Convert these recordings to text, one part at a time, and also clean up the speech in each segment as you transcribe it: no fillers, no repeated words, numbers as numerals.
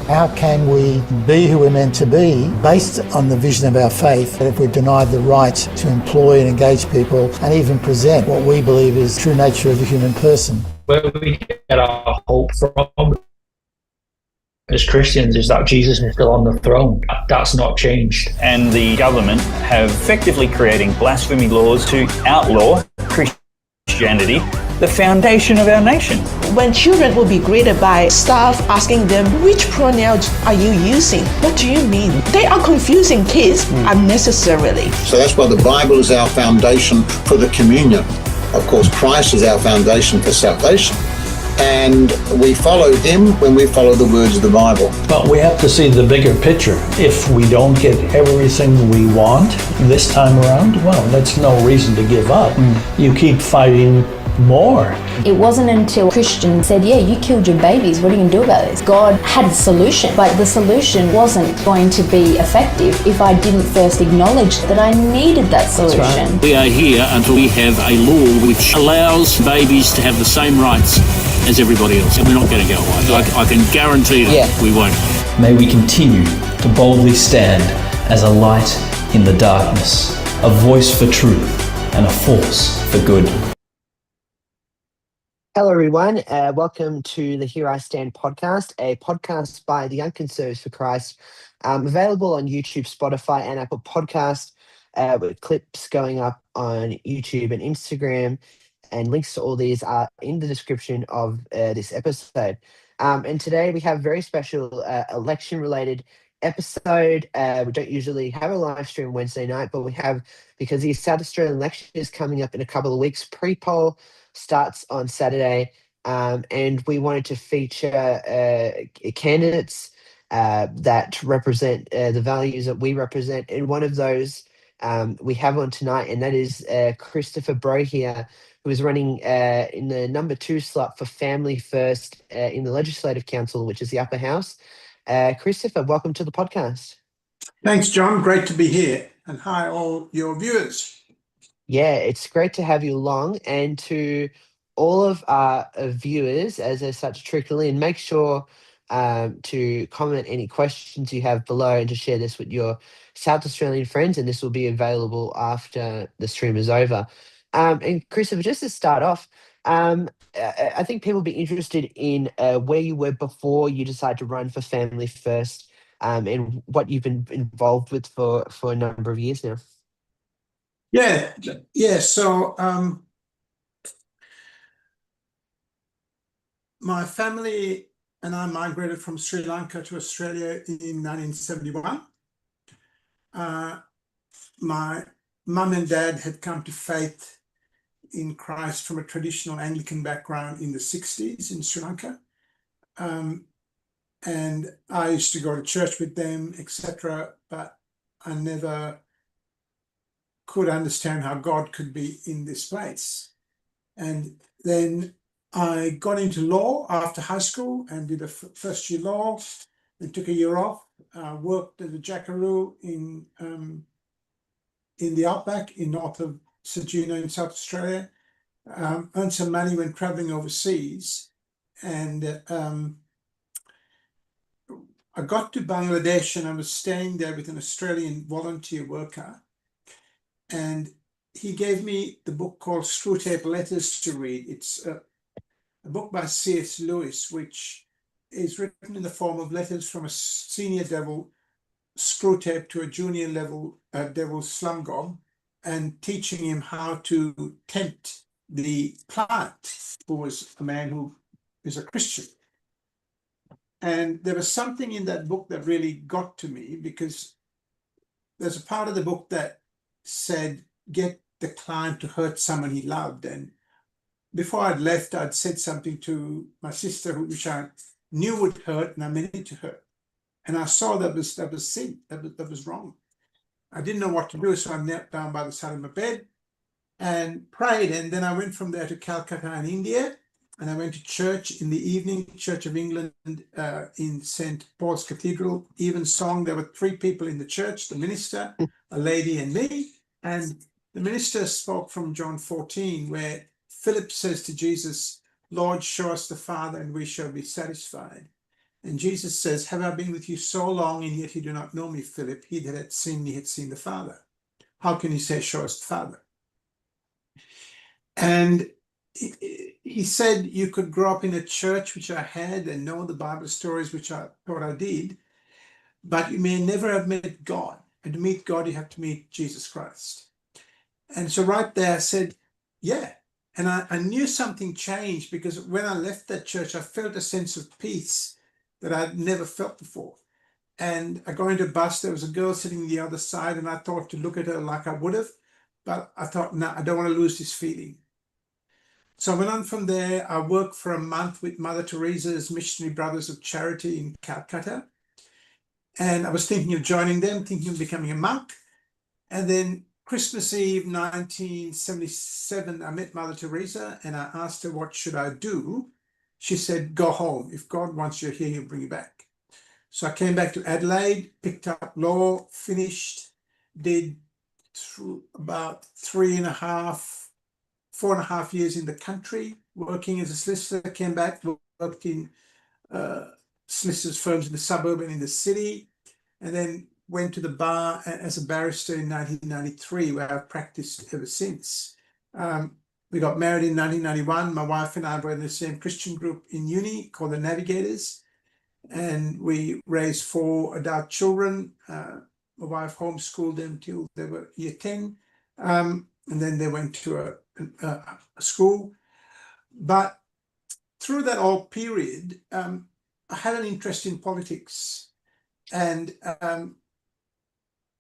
How can we be who we're meant to be based on the vision of our faith if we're denied the right to employ and engage people and even present what we believe is true nature of the human person? Where we get our hope from as Christians is that Jesus is still on the throne. That's not changed. And the government have effectively creating blasphemy laws to outlaw Christianity, the foundation of our nation. When children will be greeted by staff asking them, which pronouns are you using? What do you mean? They are confusing kids unnecessarily. So that's why the Bible is our foundation for the communion. Of course, Christ is our foundation for salvation. And we follow him when we follow the words of the Bible. But we have to see the bigger picture. If we don't get everything we want this time around, well, that's no reason to give up. You keep fighting more. It wasn't until Christians said, yeah, you killed your babies, what are you going to do about this? God had a solution, but the solution wasn't going to be effective if I didn't first acknowledge that I needed that solution. Right. We are here until we have a law which allows babies to have the same rights as everybody else, and we're not going to go away. I can guarantee that we won't. May we continue to boldly stand as a light in the darkness, a voice for truth and a force for good. Hello, everyone. Welcome to the Here I Stand podcast, a podcast by the Young Conservatives for Christ, available on YouTube, Spotify, and Apple Podcast, with clips going up on YouTube and Instagram, and links to all these are in the description of this episode. And today we have a very special election-related episode. We don't usually have a live stream Wednesday night, but we have, because the South Australian election is coming up in a couple of weeks. Pre-poll starts on Saturday, and we wanted to feature candidates that represent the values that we represent. And one of those we have on tonight, and that is Christopher Brohier, who is running in the number 2 slot for Family First in the Legislative Council, which is the upper house. Christopher, welcome to the podcast. Thanks, John. Great to be here. And hi, all your viewers. Yeah, it's great to have you along, and to all of our viewers, as there's such trickle in, make sure to comment any questions you have below and to share this with your South Australian friends, and this will be available after the stream is over. And Christopher, just to start off, I think people will be interested in where you were before you decided to run for Family First, and what you've been involved with for a number of years now. Yeah. So my family and I migrated from Sri Lanka to Australia in 1971. My mum and dad had come to faith in Christ from a traditional Anglican background in the 60s in Sri Lanka. And I used to go to church with them, etc., but I never could understand how God could be in this place. And then I got into law after high school and did a first year law, and took a year off, worked as a jackaroo in the outback in north of St Gino in South Australia, earned some money when traveling overseas, and I got to Bangladesh and I was staying there with an Australian volunteer worker, and he gave me the book called Screwtape Letters to read. It's a book by C.S. Lewis, which is written in the form of letters from a senior devil, Screwtape, to a junior level devil, Slumgob, and teaching him how to tempt the client, who was a man who is a Christian. And there was something in that book that really got to me, because there's a part of the book that said, get the client to hurt someone he loved. And before I'd left, I'd said something to my sister, which I knew would hurt, and I meant it to hurt. And I saw that was sin, that was wrong. I didn't know what to do, so I knelt down by the side of my bed and prayed. And then I went from there to Calcutta in India, and I went to church in the evening, Church of England in St. Paul's Cathedral. Even song, there were 3 people in the church, the minister, a lady, and me. And the minister spoke from John 14, where Philip says to Jesus, Lord, show us the Father and we shall be satisfied. And Jesus says, have I been with you so long, and yet you do not know me, Philip? He that had seen me had seen the Father. How can you say, show us the Father? And he said you could grow up in a church, which I had, and know the Bible stories, which I thought I did, but you may never have met God. And to meet God, you have to meet Jesus Christ. And so right there, I said, yeah. And I knew something changed, because when I left that church, I felt a sense of peace that I'd never felt before. And I got into a bus, there was a girl sitting on the other side, and I thought to look at her like I would have, but I thought, no, I don't want to lose this feeling. So I went on from there. I worked for a month with Mother Teresa's Missionary Brothers of Charity in Calcutta. And I was thinking of joining them, thinking of becoming a monk. And then Christmas Eve 1977, I met Mother Teresa, and I asked her, what should I do? She said, go home. If God wants you here, he'll bring you back. So I came back to Adelaide, picked up law, finished, did about 4.5 years in the country, working as a solicitor, came back, worked in solicitors' firms in the suburb and in the city, and then went to the bar as a barrister in 1993, where I've practiced ever since. We got married in 1991. My wife and I were in the same Christian group in uni called the Navigators, and we raised 4 adult children. My wife homeschooled them till they were year 10, and then they went to a school. But through that whole period, I had an interest in politics. And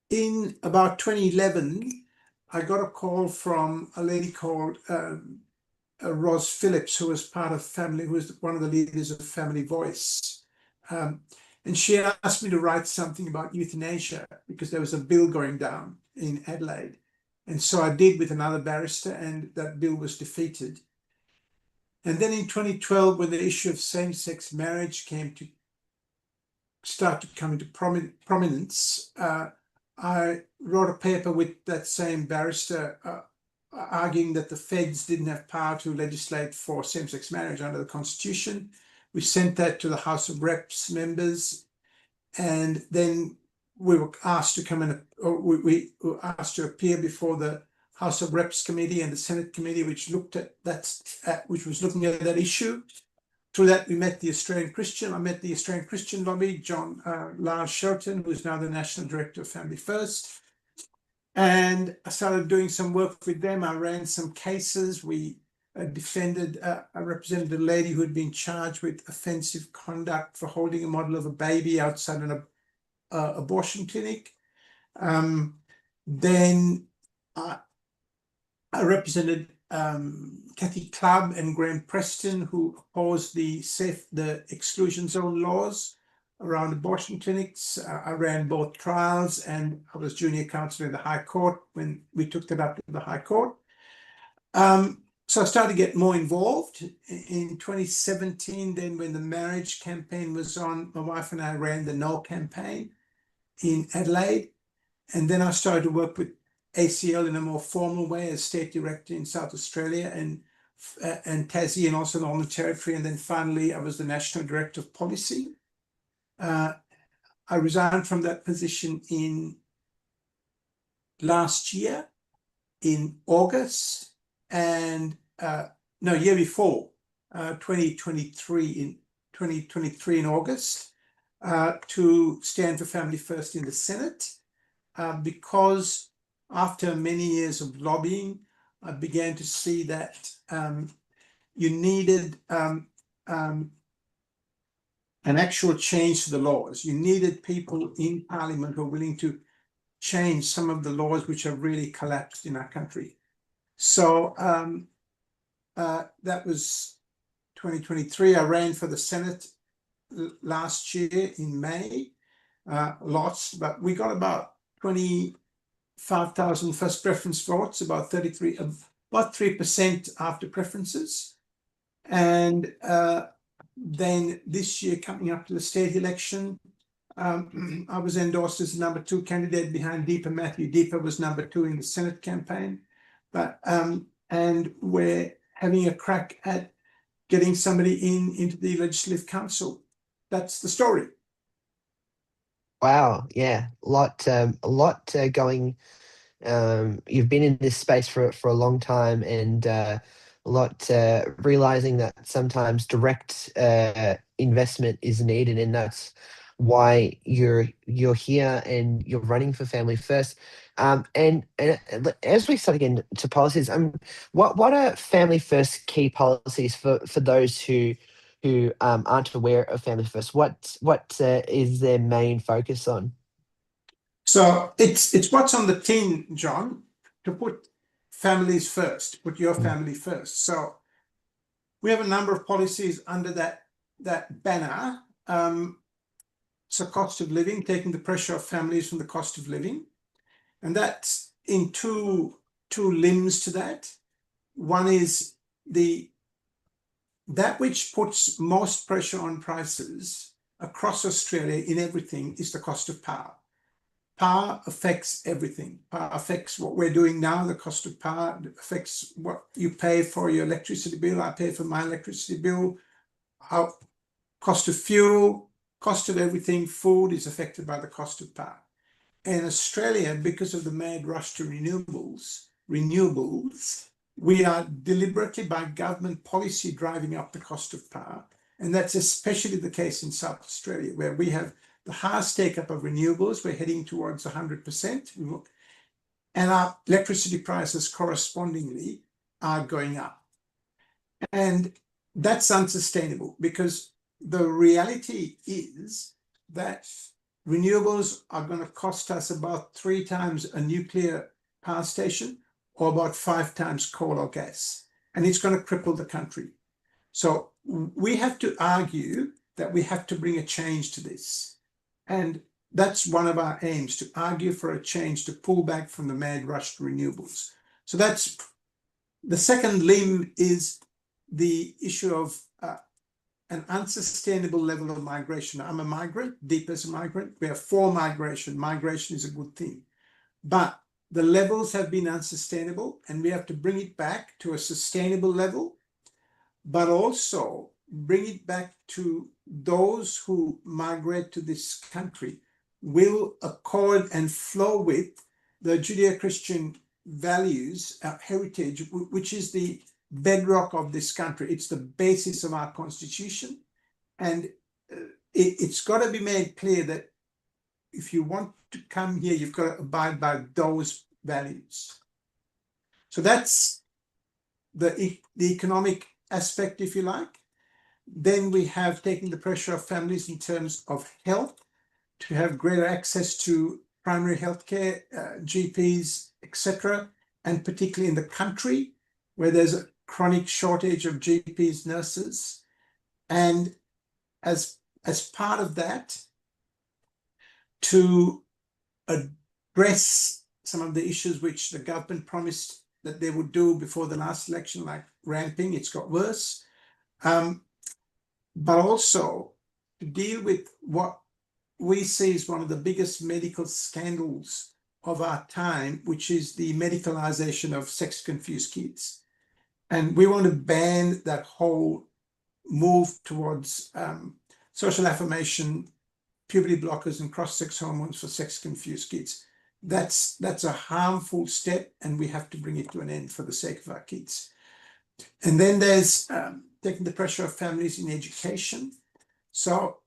in about 2011, I got a call from a lady called Ros Phillips, who was part of Family, who was one of the leaders of Family Voice. And she asked me to write something about euthanasia, because there was a bill going down in Adelaide. And so I did with another barrister, and that bill was defeated. And then in 2012, when the issue of same-sex marriage start to come into prominence, I wrote a paper with that same barrister arguing that the feds didn't have power to legislate for same-sex marriage under the Constitution. We sent that to the House of Reps members, and then we were asked to come in, we were asked to appear before the House of Reps committee and the Senate committee, which looked at that, which was looking at that issue. Through that, we met the Australian Christian. I met the Australian Christian lobby, John Lars Shelton, who is now the National Director of Family First. And I started doing some work with them. I ran some cases. We defended, I represented a lady who had been charged with offensive conduct for holding a model of a baby outside an abortion clinic. Then I represented Kathy Clubb and Graham Preston, who opposed the exclusion zone laws around abortion clinics. I ran both trials, and I was junior counsel in the High Court when we took that up to the High Court. So I started to get more involved. In 2017, then when the marriage campaign was on, my wife and I ran the No campaign in Adelaide. And then I started to work with ACL in a more formal way as state director in South Australia and Tassie, and also the Northern Territory. And then finally, I was the national director of policy. I resigned from that position in last year in August, and year before, 2023 in August, to stand for Family First in the Senate, because after many years of lobbying, I began to see that you needed an actual change to the laws. You needed people in Parliament who were willing to change some of the laws which have really collapsed in our country. So that was 2023. I ran for the Senate last year in May, lost, but we got about 25,000 first preference votes, about 3% after preferences. And then this year, coming up to the state election, I was endorsed as the number 2 candidate behind Deepa Matthew. Deepa was number 2 in the Senate campaign. But and we're having a crack at getting somebody into the Legislative Council. that's the story. Wow, yeah, a lot going. You've been in this space for a long time, and a lot realizing that sometimes direct investment is needed, and that's why you're here and you're running for Family First. And as we start getting to policies, what are Family First key policies for those who aren't aware of Family First? What is their main focus on? So it's what's on the tin, John, to put families first, put your family first. So we have a number of policies under that banner. So cost of living, taking the pressure off families from the cost of living. And that's in two limbs to that. One is that which puts most pressure on prices across Australia in everything is the cost of power. Power affects everything. Power affects what we're doing now, the cost of power. It affects what you pay for your electricity bill. I pay for my electricity bill. Our cost of fuel, cost of everything, food is affected by the cost of power. In Australia, because of the mad rush to renewables, we are deliberately by government policy driving up the cost of power. And that's especially the case in South Australia, where we have the highest take-up of renewables. We're heading towards 100%. And our electricity prices correspondingly are going up. And that's unsustainable, because the reality is that renewables are going to cost us about 3 times a nuclear power station, or about 5 times coal or gas. And it's going to cripple the country. So we have to argue that we have to bring a change to this. And that's one of our aims, to argue for a change, to pull back from the mad rush to renewables. So that's the second limb, is the issue of an unsustainable level of migration. I'm a migrant, deep as a migrant. We are for migration. Migration is a good thing. But the levels have been unsustainable, and we have to bring it back to a sustainable level, but also bring it back to those who migrate to this country will accord and flow with the Judeo-Christian values, our heritage, which is the bedrock of this country. It's the basis of our constitution. And it's got to be made clear that if you want to come here, you've got to abide by those values. So that's the economic aspect, if you like. Then we have taken the pressure off families in terms of health, to have greater access to primary healthcare, GPs, etc., and particularly in the country where there's a chronic shortage of GPs, nurses. And as part of that, to address some of the issues which the government promised that they would do before the last election, like ramping, it's got worse. But also to deal with what we see as one of the biggest medical scandals of our time, which is the medicalization of sex-confused kids. And we want to ban that whole move towards social affirmation, puberty blockers, and cross-sex hormones for sex-confused kids. That's a harmful step, and we have to bring it to an end for the sake of our kids. And then there's taking the pressure of families in education. So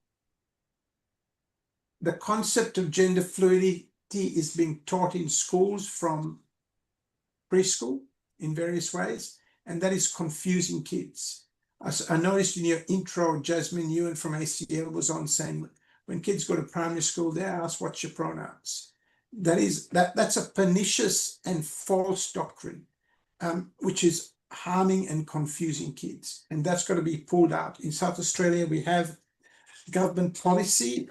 the concept of gender fluidity is being taught in schools from preschool in various ways, and that is confusing kids. I noticed in your intro, Jasmine Ewan from ACL was on saying, when kids go to primary school, they're asked, what's your pronouns? That's a pernicious and false doctrine, which is harming and confusing kids. And that's got to be pulled out. In South Australia, we have government policy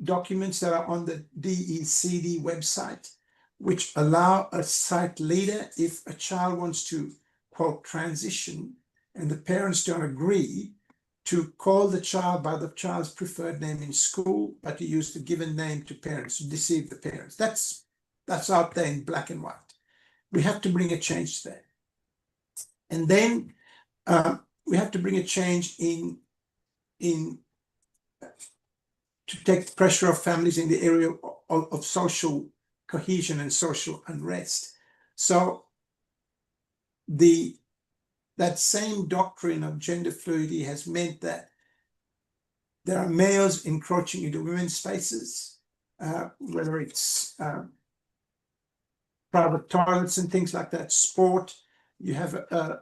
documents that are on the DECD website, which allow a site leader, if a child wants to, quote, transition, and the parents don't agree, to call the child by the child's preferred name in school, but to use the given name to parents, to deceive the parents. That's out there in black and white. We have to bring a change to that. And then we have to bring a change in to take the pressure off families in the area of social cohesion and social unrest. So that same doctrine of gender fluidity has meant that there are males encroaching into women's spaces, whether it's private toilets and things like that, sport. You have a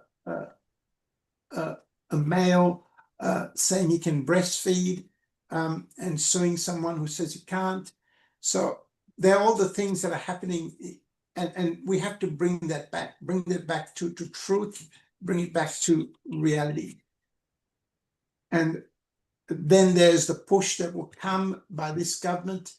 male saying he can breastfeed and suing someone who says he can't. So they're all the things that are happening, and we have to bring that back to truth, bring it back to reality. And then there's the push that will come by this government,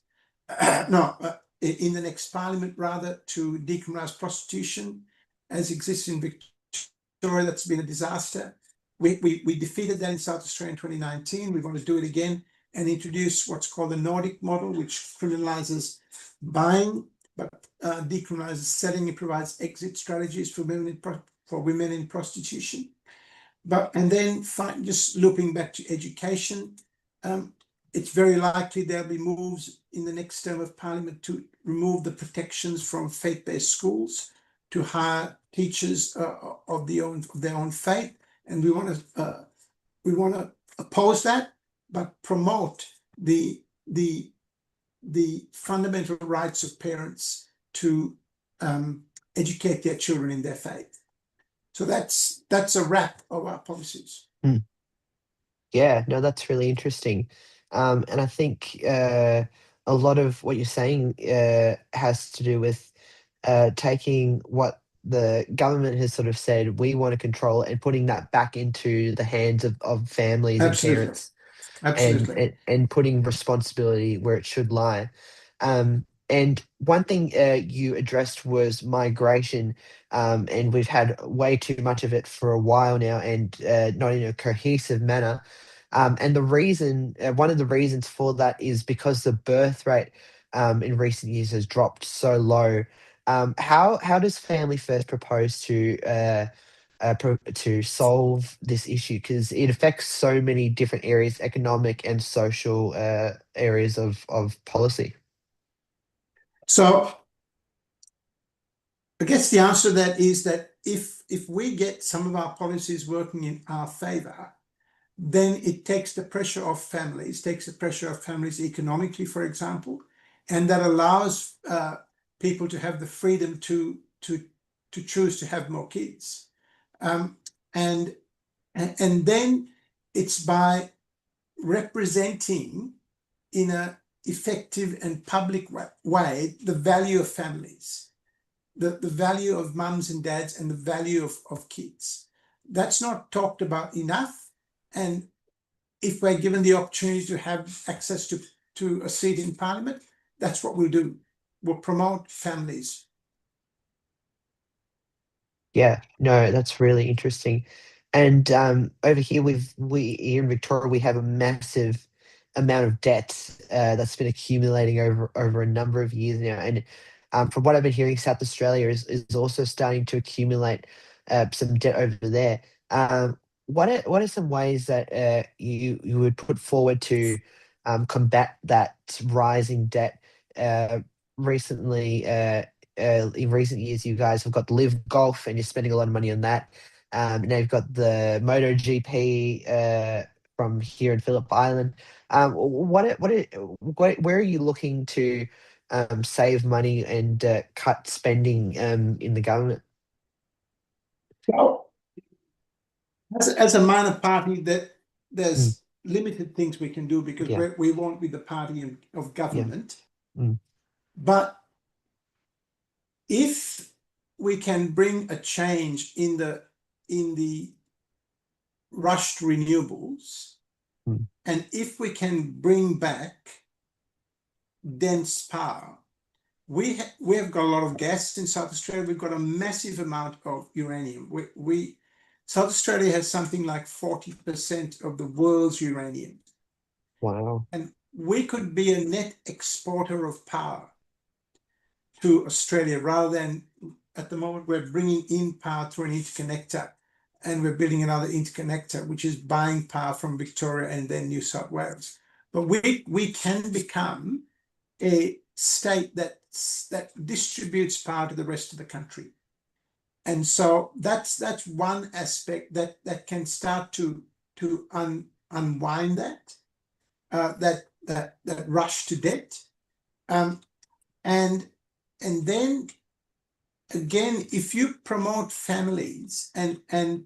in the next parliament rather, to decriminalise prostitution as exists in Victoria. That's been a disaster. We defeated that in South Australia in 2019. We want to do it again and introduce what's called the Nordic model, which criminalises buying, but decriminalises selling. It provides exit strategies for women in prostitution. And then just looping back to education, it's very likely there'll be moves in the next term of parliament to remove the protections from faith-based schools, to hire teachers of their own faith, and we want to oppose that, but promote the fundamental rights of parents to educate their children in their faith. So that's a wrap of our policies. Yeah, no, that's really interesting. And I think a lot of what you're saying has to do with taking what the government has sort of said we want to control and putting that back into the hands of families Absolutely. and parents. Absolutely. And putting responsibility where it should lie. And one thing you addressed was migration, and we've had way too much of it for a while now, and not in a cohesive manner. And the reason, one of the reasons for that is because the birth rate in recent years has dropped so low. How does Family First propose to solve this issue, because it affects so many different areas, economic and social areas of policy? So I guess the answer to that is that if we get some of our policies working in our favour, then it takes the pressure off families, economically, for example, and that allows people to have the freedom to choose to have more kids. And then it's by representing in an effective and public way the value of families, the value of mums and dads, and the value of kids. That's not talked about enough. And if we're given the opportunity to have access to a seat in Parliament, that's what we'll do. We'll promote families. Yeah, no, that's really interesting. And over here, we here in Victoria, we have a massive amount of debt that's been accumulating over a number of years now. And from what I've been hearing, South Australia is also starting to accumulate some debt over there. What are some ways that you would put forward to combat that rising debt? Recently, in recent years, you guys have got Live Golf, and you're spending a lot of money on that. Now you've got the MotoGP from here in Phillip Island. Where are you looking to save money and cut spending in the government? Well, as a minor party, that there's limited things we can do, because we won't be the party of government. But if we can bring a change in the rushed renewables, and if we can bring back dense power, we have got a lot of gas in South Australia. We've got a massive amount of uranium. South Australia has something like 40% of the world's uranium. Wow. And we could be a net exporter of power to Australia, rather than, at the moment, we're bringing in power through an interconnector, and we're building another interconnector, which is buying power from Victoria and then New South Wales. But we can become a state that distributes power to the rest of the country. And so that's one aspect that can start to unwind that rush to debt. And then again, if you promote families and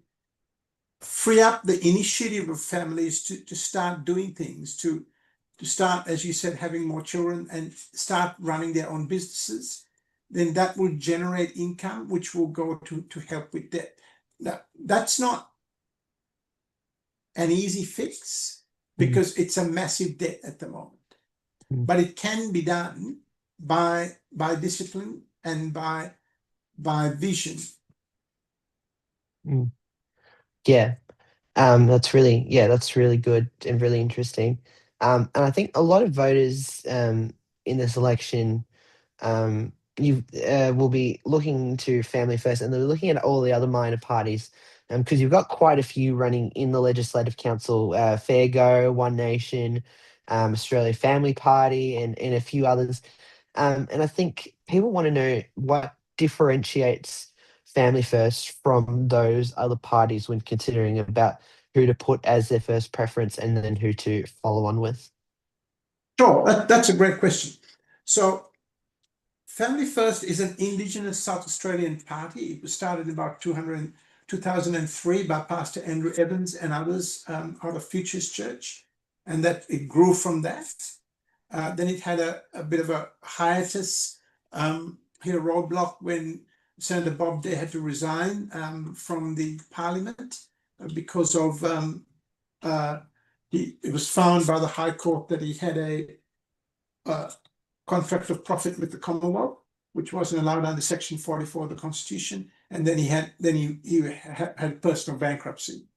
free up the initiative of families to start doing things, to start, as you said, having more children and start running their own businesses, then that will generate income, which will go to help with debt. Now, that's not an easy fix because it's a massive debt at the moment. But it can be done by discipline and by vision. Yeah. That's really good and really interesting. And I think a lot of voters in this election you will be looking to Family First, and they're looking at all the other minor parties because you've got quite a few running in the Legislative Council, Fair Go, One Nation, Australia Family Party, and a few others. And I think people want to know what differentiates Family First from those other parties when considering about who to put as their first preference and then who to follow on with. Sure, that's a great question. So Family First is an Indigenous South Australian party. It was started in about 2003 by Pastor Andrew Evans and others out of Futures Church, and that it grew from that. Then it had a bit of a hiatus, hit a roadblock when Senator Bob Day had to resign from the Parliament because of it was found by the High Court that he had a contract of profit with the Commonwealth, which wasn't allowed under Section 44 of the Constitution, and then he had personal bankruptcy.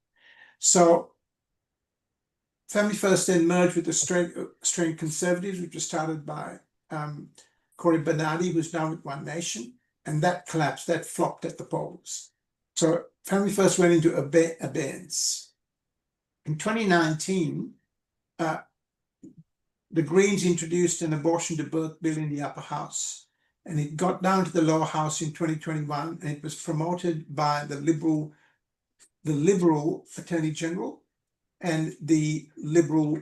So Family First then merged with the Australian Conservatives, which was started by Corey Bernardi, who's now with One Nation, and that collapsed, that flopped at the polls. So Family First went into abeyance. In 2019, the Greens introduced an abortion to birth bill in the upper house, and it got down to the lower house in 2021, and it was promoted by the Liberal Attorney General and the Liberal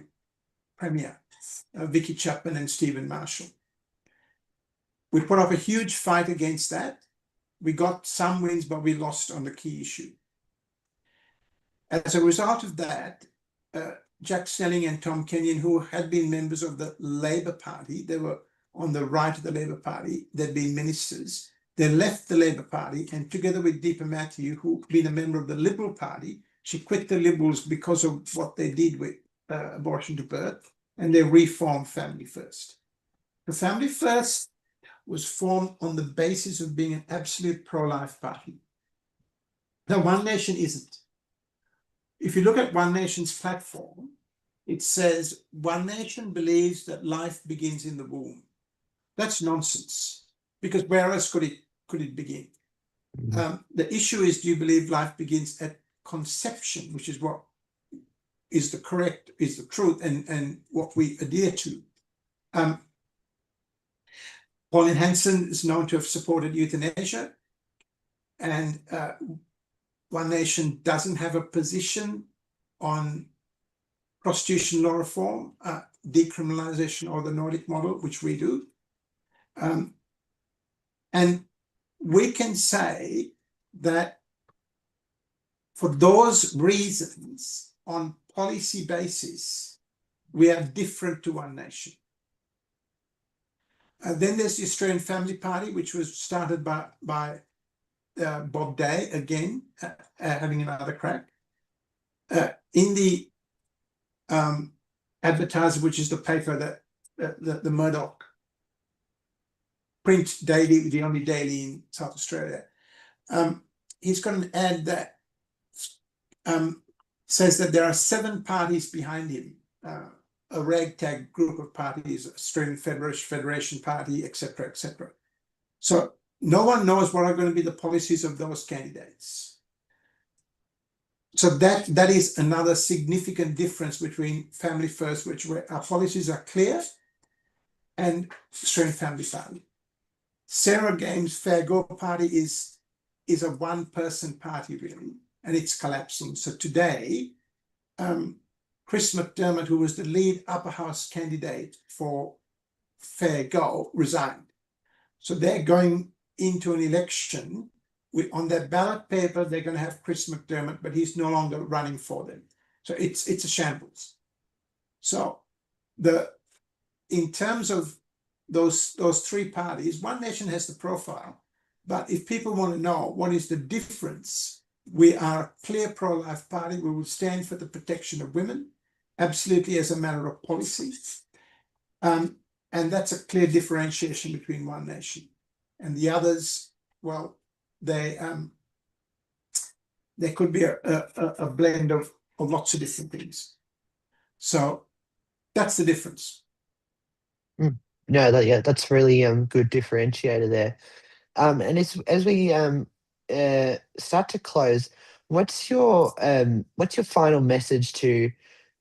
Premier, Vicky Chapman and Stephen Marshall. We put up a huge fight against that. We got some wins, but we lost on the key issue. As a result of that, Jack Snelling and Tom Kenyon, who had been members of the Labor Party, they were on the right of the Labor Party, they'd been ministers, they left the Labor Party, and together with Deepa Matthew, who'd been a member of the Liberal Party, she quit the Liberals because of what they did with abortion to birth, and they reformed Family First. The Family First was formed on the basis of being an absolute pro-life party. Now, One Nation isn't. If you look at One Nation's platform, it says One Nation believes that life begins in the womb. That's nonsense, because where else could it begin? The issue is, do you believe life begins at conception, which is what is the truth and what we adhere to. Pauline Hanson is known to have supported euthanasia, and One Nation doesn't have a position on prostitution law reform, decriminalization, or the Nordic model, which we do. And we can say that for those reasons, on policy basis, we are different to One Nation. Then there's the Australian Family Party, which was started by Bob Day, again, having another crack. In the Advertiser, which is the paper that the Murdoch print daily, the only daily in South Australia, he's got an ad that says that there are 7 parties behind him, a ragtag group of parties, Australian Federation Party, etc., etc. So no one knows what are going to be the policies of those candidates. So that is another significant difference between Family First, where our policies are clear, and Australian Family Party. Sarah Games' Fair Go Party is a one-person party, really, and it's collapsing. So today, Chris McDermott, who was the lead upper house candidate for Fair Go, resigned. So they're going into an election on their ballot paper. They're going to have Chris McDermott, but he's no longer running for them. So it's a shambles. So in terms of those three parties, One Nation has the profile, but if people want to know what is the difference, we are a clear pro-life party. We will stand for the protection of women, absolutely, as a matter of policy. And that's a clear differentiation between One Nation and the others. Well, they could be a blend of lots of different things. So that's the difference. No, that's really good differentiator there. And as we start to close, what's your final message to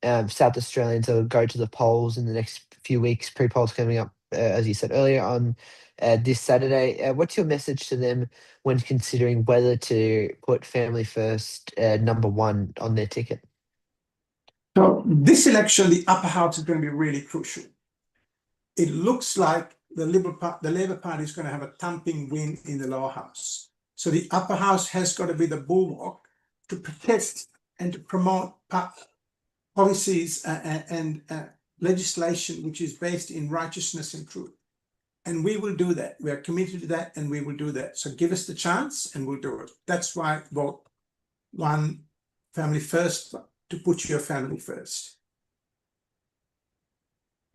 South Australians that will go to the polls in the next few weeks? Pre-polls coming up, as you said earlier, on this Saturday. What's your message to them when considering whether to put Family First number one on their ticket? So this election, the upper house is going to be really crucial. It looks like the Labor Party is going to have a thumping win in the lower house. So the upper house has got to be the bulwark to protect and to promote policies and legislation which is based in righteousness and truth. And we will do that. We are committed to that, and we will do that. So give us the chance and we'll do it. That's why vote One Family First, to put your family first.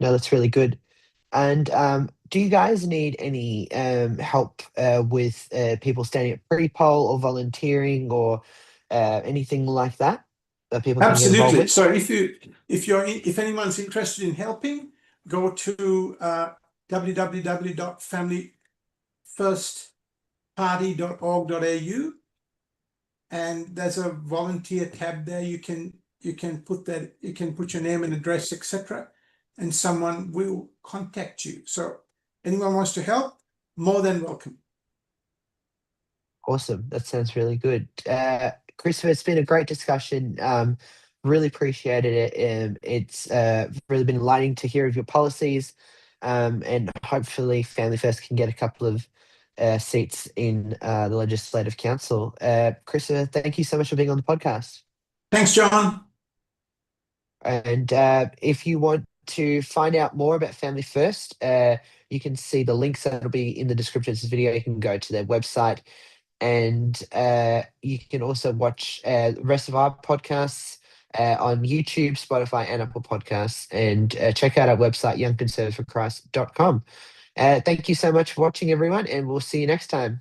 No, that's really good. And do you guys need any help with people standing at pre-poll or volunteering or anything like that people can get involved Absolutely. with? So if anyone's interested in helping, go to www.familyfirstparty.org.au, and there's a volunteer tab there. You can put your name and address, etc., and someone will contact you. So anyone wants to help, more than welcome. Awesome. That sounds really good. Christopher, it's been a great discussion. Really appreciated it. It's really been enlightening to hear of your policies, and hopefully Family First can get a couple of seats in the Legislative Council. Christopher, thank you so much for being on the podcast. Thanks, John. And if you want to find out more about Family First, you can see the links that'll be in the description of this video. You can go to their website, and you can also watch the rest of our podcasts on YouTube, Spotify, and Apple Podcasts, and check out our website, youngconservativeforchrist.com. Thank you so much for watching, everyone, and we'll see you next time.